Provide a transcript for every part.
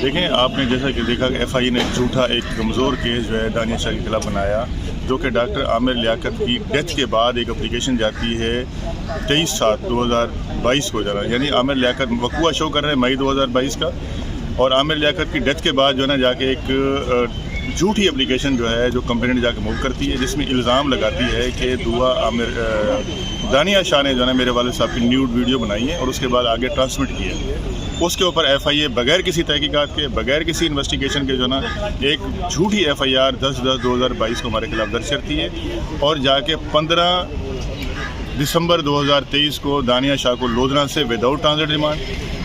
देखें, आपने जैसा कि देखा कि एफआईए ने झूठा एक कमज़ोर केस जो है दानिया शाह के खिलाफ बनाया, जो कि डॉक्टर आमिर लियाकत की डेथ के बाद एक एप्लीकेशन जाती है 23/7/2022 को जाना, यानी आमिर लियाकत वकूआ शो कर रहे हैं मई 2022 का, और आमिर लियाकत की डेथ के बाद जो है ना जाके एक झूठी एप्लीकेशन जो है जो कंप्लेंट जाके मूव करती है, जिसमें इल्ज़ाम लगाती है कि दुआ आमिर दानिया शाह ने जो है मेरे वाले साहब की न्यूड वीडियो बनाई है और उसके बाद आगे ट्रांसमिट की है। उसके ऊपर एफआईए बगैर किसी तहकीकात के, बगैर किसी इन्वेस्टिगेशन के जो है ना एक झूठी एफआईआर 10/10/2022 को हमारे खिलाफ दर्ज करती है और जाके 15 दिसंबर 2023 को दानिया शाह को लोधना से विदाउट ट्रांजिट रिमांड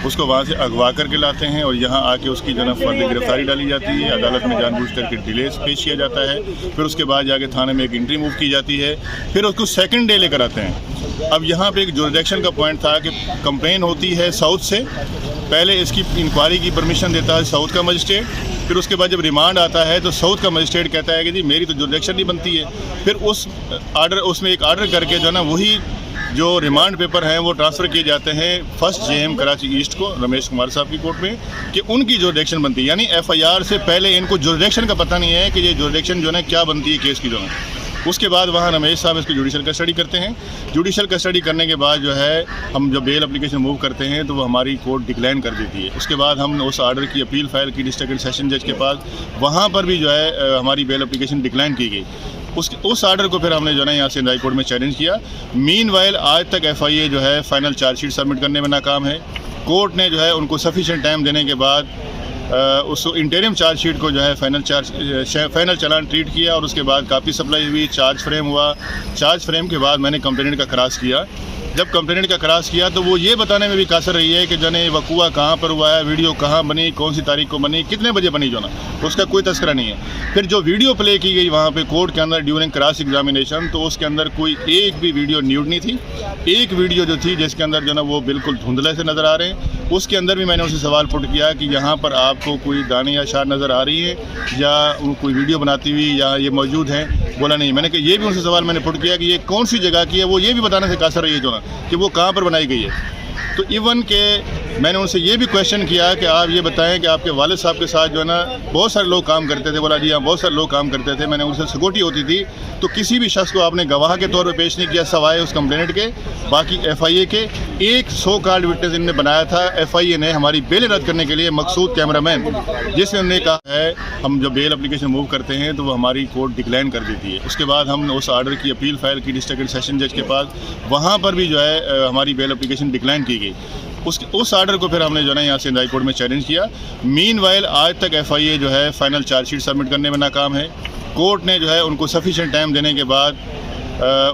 उसको वहाँ से अगवा करके लाते हैं और यहाँ आके उसकी जो है फर्द गिरफ्तारी डाली जाती है। अदालत में जानबूझ करके डिलेस पेश किया जाता है, फिर उसके बाद जाके थाने में एक एंट्री मूव की जाती है, फिर उसको सेकंड डे लेकर आते हैं। अब यहाँ पे एक जुरिडिक्शन का पॉइंट था कि कंप्लेन होती है साउथ से, पहले इसकी इंक्वायरी की परमिशन देता है साउथ का मजिस्ट्रेट, फिर उसके बाद जब रिमांड आता है तो साउथ का मजिस्ट्रेट कहता है कि जी मेरी तो जुरिडिक्शन नहीं बनती है, फिर उसमें एक आर्डर करके जो है ना वही जो रिमांड पेपर हैं वो ट्रांसफ़र किए जाते हैं फर्स्ट जेएम कराची ईस्ट को रमेश कुमार साहब की कोर्ट में कि उनकी जुरिडिक्शन बनती है। यानी एफआईआर से पहले इनको जुरिडिक्शन का पता नहीं है कि ये जुरिडिक्शन जो है क्या बनती है केस की जो है। उसके बाद वहाँ रमेश साहब इसकी जुडिशल कस्टडी करते हैं। जुडिशल कस्टडी करने के बाद जो है हम जब बेल एप्लीकेशन मूव करते हैं तो वो हमारी कोर्ट डिक्लाइन कर देती है। उसके बाद हम उस आर्डर की अपील फाइल की डिस्ट्रिक्ट सेशन जज के पास, वहाँ पर भी जो है हमारी बेल एप्लीकेशन डिक्लाइन की गई। उस आर्डर को फिर हमने जो है ना यहाँ से हाई कोर्ट में चैलेंज किया। मीनवाइल आज तक एफआईए जो है फाइनल चार्जशीट सबमिट करने में नाकाम है। कोर्ट ने जो है उनको सफिशिएंट टाइम देने के बाद उस इंटरिम चार्जशीट को जो है फाइनल चालान ट्रीट किया और उसके बाद कापी सप्लाई हुई, चार्ज फ्रेम हुआ। चार्ज फ्रेम के बाद मैंने कंप्लेनेंट का क्रॉस किया। जब कंप्लेनेंट का क्रॉस किया तो वो ये बताने में भी कासर रही है कि जो है वकूआ कहाँ पर हुआ है, वीडियो कहाँ बनी, कौन सी तारीख को बनी, कितने बजे बनी, जो ना उसका कोई तस्करा नहीं है। फिर जो वीडियो प्ले की गई वहाँ पे कोर्ट के अंदर ड्यूरिंग क्रॉस एग्जामिनेशन, तो उसके अंदर कोई एक भी वीडियो न्यूड नहीं थी। एक वीडियो जो थी जिसके अंदर जो ना वो बिल्कुल धुंधले से नज़र आ रहे हैं, उसके अंदर भी मैंने उनसे सवाल पुट किया कि यहाँ पर आपको कोई दानिया शाह नज़र आ रही है या कोई वीडियो बनाती हुई या ये मौजूद हैं। बोला नहीं। मैंने कहा ये भी उनसे सवाल मैंने पुट किया कि ये कौन सी जगह की है, वो ये भी बताने से कासर रही है जो ना कि वो कहाँ पर बनाई गई है। तो इवन के मैंने उनसे ये भी क्वेश्चन किया कि आप ये बताएं कि आपके वालिद साहब के साथ जो है ना बहुत सारे लोग काम करते थे। बोला जी हाँ बहुत सारे लोग काम करते थे। मैंने उनसे सिक्योरिटी होती थी, तो किसी भी शख्स को आपने गवाह के तौर पे पेश नहीं किया सवाए उस कंप्लेनेंट के। बाकी एफआईए के एक सो कॉल्ड विटनेस इन्होंने बनाया था एफआईए ने हमारी बेल रद्द करने के लिए मकसूद कैमरामैन, जिसने उन्होंने कहा है हम जब बेल एप्लीकेशन मूव करते हैं तो वो हमारी कोर्ट डिक्लाइन कर देती है। उसके बाद हम उस आर्डर की अपील फाइल की डिस्ट्रिक्ट सेशन जज के पास, वहाँ पर भी जो है हमारी बेल एप्लीकेशन डिक्लाइन की गई। उस आर्डर को फिर हमने जो है ना यहाँ से हाई कोर्ट में चैलेंज किया। मीनवाइल आज तक एफआईए जो है फाइनल चार्जशीट सबमिट करने में नाकाम है। कोर्ट ने जो है उनको सफिशिएंट टाइम देने के बाद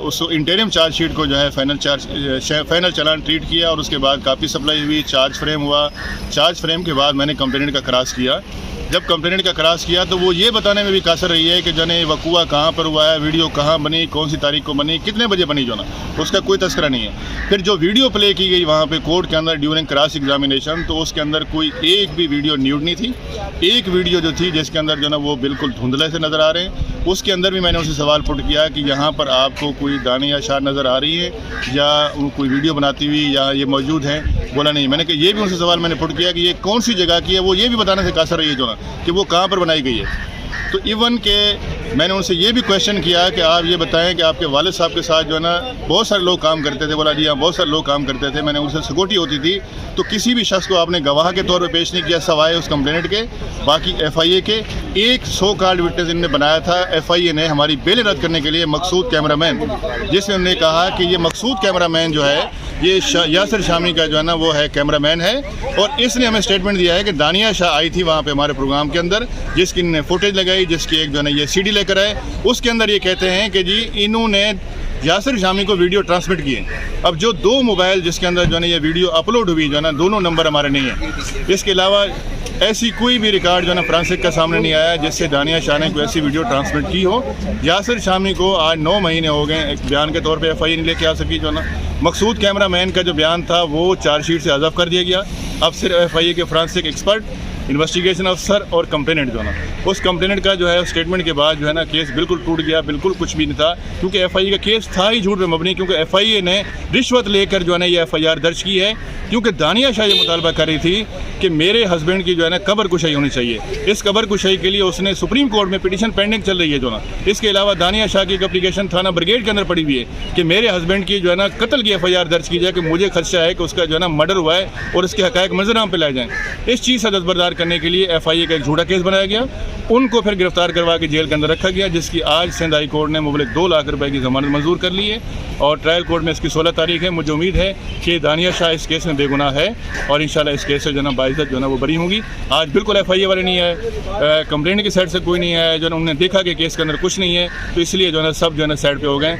उस इंटरिम चार्जशीट को जो है फाइनल चालान ट्रीट किया और उसके बाद कापी सप्लाई हुई, चार्ज फ्रेम हुआ। चार्ज फ्रेम के बाद मैंने कंप्लेनेंट का क्रॉस किया। जब कंप्लेनेंट का क्रॉस किया तो वो ये बताने में भी कासर रही है कि जो है वकूआ कहाँ पर हुआ है, वीडियो कहाँ बनी, कौन सी तारीख को बनी, कितने बजे बनी, जो ना उसका कोई तस्करा नहीं है। फिर जो वीडियो प्ले की गई वहाँ पे कोर्ट के अंदर ड्यूरिंग क्रॉस एग्जामिनेशन, तो उसके अंदर कोई एक भी वीडियो न्यूड नहीं थी। एक वीडियो जो थी जिसके अंदर जो ना वो बिल्कुल धुंधले से नज़र आ रहे हैं, उसके अंदर भी मैंने उनसे सवाल पुट किया कि यहाँ पर आपको कोई दानिया शाह नज़र आ रही है या कोई वीडियो बनाती हुई या ये मौजूद हैं। बोला नहीं। मैंने कहा ये भी उनसे सवाल मैंने पुट किया कि ये कौन सी जगह की है, वो ये भी बताने से कासर रही है जो ना कि वो कहाँ पर बनाई गई है। तो इवन के मैंने उनसे ये भी क्वेश्चन किया कि आप ये बताएं कि आपके वालिद साहब के साथ जो है ना बहुत सारे लोग काम करते थे। बोला जी हाँ बहुत सारे लोग काम करते थे। मैंने उनसे सिक्योरिटी होती थी, तो किसी भी शख्स को आपने गवाह के तौर पे पेश नहीं किया सवाए उस कंप्लेनेंट के। बाकी एफआईए के एक सो कॉल्ड विटनेस इन्होंने बनाया था एफआईए ने हमारी बेल रद्द करने के लिए मकसूद कैमरामैन, जिसने उन्होंने कहा कि ये मकसूद कैमरामैन जो है ये यासिर शामी का जो है ना वो है कैमरामैन है, और इसने हमें स्टेटमेंट दिया है कि दानिया शाह आई थी वहाँ पे हमारे प्रोग्राम के अंदर, जिसकी इन्होंने फुटेज लगाई, जिसकी एक जो है ना ये सीडी लेकर आए। उसके अंदर ये कहते हैं कि जी इन्होंने यासिर शामी को वीडियो ट्रांसमिट किए। अब जो दो मोबाइल जिसके अंदर जो है ना ये वीडियो अपलोड हुई जो है ना, दोनों नंबर हमारे नहीं है। इसके अलावा ऐसी कोई भी रिकॉर्ड जो है ना फ्रांसिक का सामने नहीं आया जिससे दानिया शाह ने कोई ऐसी वीडियो ट्रांसमिट की हो। यासिर शामी को आज 9 महीने हो गए, एक बयान के तौर पे एफआईआर नहीं लेके आ सकी जो ना। मकसूद कैमरामैन का जो बयान था वो चार्जशीट से हज़फ कर दिया गया। अब सिर्फ एफआईए के फ्रांसिक एक्सपर्ट इन्वेस्टिगेशन अफसर और कंप्लेनेंट जो है ना, उस कंप्लेनेंट का जो है स्टेटमेंट के बाद जो है ना केस बिल्कुल टूट गया, बिल्कुल कुछ भी नहीं था, क्योंकि एफआईए का केस था ही झूठ पे मबनी, क्योंकि एफआईए ने रिश्वत लेकर जो है ना ये एफआईआर दर्ज की है, क्योंकि दानिया शाह ये मुतालबा कर रही थी कि मेरे हस्बैंड की जो है ना कब्र कुशाई होनी चाहिए। इस कब्र कुशाई के लिए उसने सुप्रीम कोर्ट में पिटीशन पेंडिंग चल रही है जो ना। इसके अलावा दानिया शाह की एक एप्लीकेशन थाना ब्रिगेड के अंदर पड़ी हुई है कि मेरे हस्बैंड की जो है ना कत्ल की एफआईआर दर्ज की जाए, कि मुझे खदशा है कि उसका जो है ना मर्डर हुआ है और इसके हक़ाइक़ मंजराम पे लाए जाएँ। इस चीज़ से दस्तबरदार करने के लिए एफआईए का एक झूठा केस बनाया गया, उनको फिर गिरफ्तार करवा के जेल के अंदर रखा गया, जिसकी आज सिंध हाई कोर्ट ने मुबलिक 2 लाख रुपए की ज़मानत मंजूर कर ली है और ट्रायल कोर्ट में इसकी 16 तारीख है। मुझे उम्मीद है कि दानिया शाह इस केस में बेगुनाह है और इंशाल्लाह इस केस से जो है ना बाइज़्ज़त जो है ना वो बरी होंगी। आज बिल्कुल एफआईए वाले नहीं है, कंप्लेंट की साइड से कोई नहीं है, जो है उन्होंने देखा कि केस के अंदर कुछ नहीं है, तो इसलिए जो है ना सब जो है ना साइड पे हो गए।